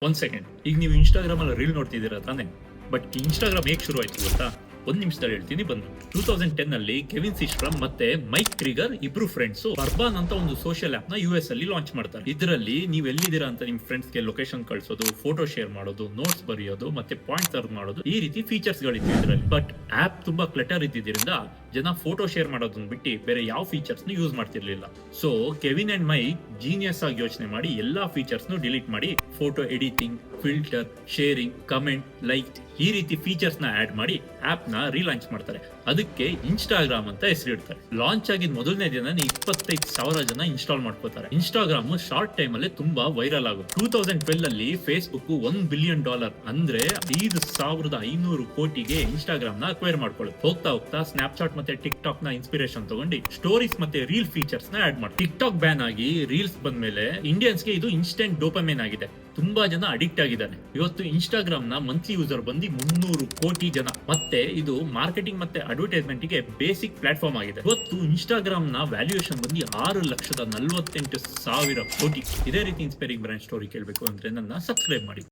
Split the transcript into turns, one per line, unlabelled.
ಒಂದ್ ಸೆಕೆಂಡ್, ಈಗ ನೀವು ಇನ್ಸ್ಟಾಗ್ರಾಮ್ ಅಲ್ಲಿ ರೀಲ್ ನೋಡ್ತಿದ್ದೀರಾ ತಾನೆ. ಬಟ್ ಇನ್ಸ್ಟಾಗ್ರಾಮ್ ಹೇಗೆ ಶುರು ಆಯ್ತು ಗೊತ್ತಾ? ಒಂದ್ ನಿಮಿಷದಲ್ಲಿ ಹೇಳ್ತೀನಿ ಬನ್ನಿ. 2010 ಅಲ್ಲಿ ಕೆವಿನ್ ಸಿಸ್ಟ್ರಮ್ ಮತ್ತೆ ಮೈಕ್ ಕ್ರಿಗರ್ ಇಬ್ರು ಫ್ರೆಂಡ್ಸ್ ಬರ್ಬಾನ್ ಅಂತ ಒಂದು ಸೋಷಿಯಲ್ ಆಪ್ ನ US ಅಲ್ಲಿ ಲಾಂಚ್ ಮಾಡ್ತಾರೆ. ಇದರಲ್ಲಿ ನೀವು ಎಲ್ಲಿದ್ದೀರಾ ಅಂತ ನಿಮ್ ಫ್ರೆಂಡ್ಸ್ ಗೆ ಲೊಕೇಶನ್ ಕಳಿಸೋದು, ಫೋಟೋ ಶೇರ್ ಮಾಡೋದು, ನೋಟ್ಸ್ ಬರೆಯೋದು ಮತ್ತೆ ಪಾಯಿಂಟ್ಸ್ ಅರ್ನ್ ಮಾಡೋದು, ಈ ರೀತಿ ಫೀಚರ್ಸ್ ಗಳಿತ್ತು ಇದರಲ್ಲಿ. ಬಟ್ ಆಪ್ ತುಂಬಾ ಕ್ಲಟರ್ ಇದ್ದಿದ್ದರಿಂದ ಜನ ಫೋಟೋ ಶೇರ್ ಮಾಡೋದನ್ನ ಬಿಟ್ಟು ಬೇರೆ ಯಾವ ಫೀಚರ್ಸ್ ನ ಯೂಸ್ ಮಾಡ್ತಿರ್ಲಿಲ್ಲ. So Kevin and Mike genius ಆಗಿ ಯೋಚನೆ ಮಾಡಿ ಎಲ್ಲಾ ಫೀಚರ್ಸ್ ಡಿಲೀಟ್ ಮಾಡಿ photo editing, filter, sharing, comment, like ಈ ರೀತಿ ಫೀಚರ್ಸ್ ನ ಆಡ್ ಮಾಡಿ ಆಪ್ ನ ರೀಲಾಂಚ್ ಮಾಡ್ತಾರೆ. ಅದಕ್ಕೆ ಇನ್ಸ್ಟಾಗ್ರಾಮ್ ಅಂತ ಹೆಸರಿಡ್ತಾರೆ. ಲಾಂಚ್ ಆಗಿದ್ ಮೊದಲನೇ ದಿನ 25,000 ಜನ ಇನ್ಸ್ಟಾಲ್ ಮಾಡ್ಕೋತಾರೆ. ಇನ್ಸ್ಟಾಗ್ರಾಮ್ ಶಾರ್ಟ್ ಟೈಮ್ ಅಲ್ಲೇ ತುಂಬಾ ವೈರಲ್ ಆಗುತ್ತೆ. 2012 ಅಲ್ಲಿ ಫೇಸ್ಬುಕ್ $1 ಬಿಲಿಯನ್ ಅಂದ್ರೆ 5,500 ಕೋಟಿಗೆ ಇನ್ಸ್ಟಾಗ್ರಾಮ್ ನ ಅಕ್ವೈರ್ ಮಾಡ್ಕೊಳ್ಳುತ್ತೆ. ಹೋಗ್ತಾ ಹೋಗ್ತಾ ಸ್ನಾಪ್ಚಾಟ್ ಮತ್ತೆ ಟಿಕ್ ಟಾಕ್ ನ ಇನ್ಸ್ಪಿರೇಷನ್ ತಗೊಂಡು ಸ್ಟೋರೀಸ್ ಮತ್ತೆ ರೀಲ್ ಫೀಚರ್ಸ್ ನ ಆಡ್ ಮಾಡಿ ಟಿಕ್ ಟಾಕ್ ಬ್ಯಾನ್ ಆಗಿ ರೀಲ್ಸ್ ಬಂದ್ಮೇಲೆ ಇಂಡಿಯನ್ಸ್ ಗೆ ಇದು ಇನ್ಸ್ಟೆಂಟ್ ಡೋಪಮೈನ್ ಆಗಿದೆ. ತುಂಬಾ ಜನ ಅಡಿಕ್ಟ್ ಆಗಿದ್ದಾರೆ. ಇವತ್ತು ಇನ್ಸ್ಟಾಗ್ರಾಮ್ ನ ಮಂತ್ಲಿ ಯೂಸರ್ ಬಂದು 300 ಕೋಟಿ ಜನ. ಮತ್ತೆ ಇದು ಮಾರ್ಕೆಟಿಂಗ್ ಮತ್ತೆ ಅಡ್ವರ್ಟೈಸ್ಮೆಂಟ್ ಗೆ ಬೇಸಿಕ್ ಪ್ಲಾಟ್ಫಾರ್ಮ್ ಆಗಿದೆ. ಇವತ್ತು ಇನ್ಸ್ಟಾಗ್ರಾಮ್ ನ ವ್ಯಾಲ್ಯೂಯೇಷನ್ ಬಂದು 6,48,000 ಕೋಟಿ. ಇದೇ ರೀತಿ ಇನ್ಸ್ಪೈರಿಂಗ್ ಬ್ರ್ಯಾಂಡ್ ಸ್ಟೋರಿ ಕೇಳಬೇಕು ಅಂದ್ರೆ ನನ್ನ ಸಬ್ಸ್ಕ್ರೈಬ್ ಮಾಡಿ.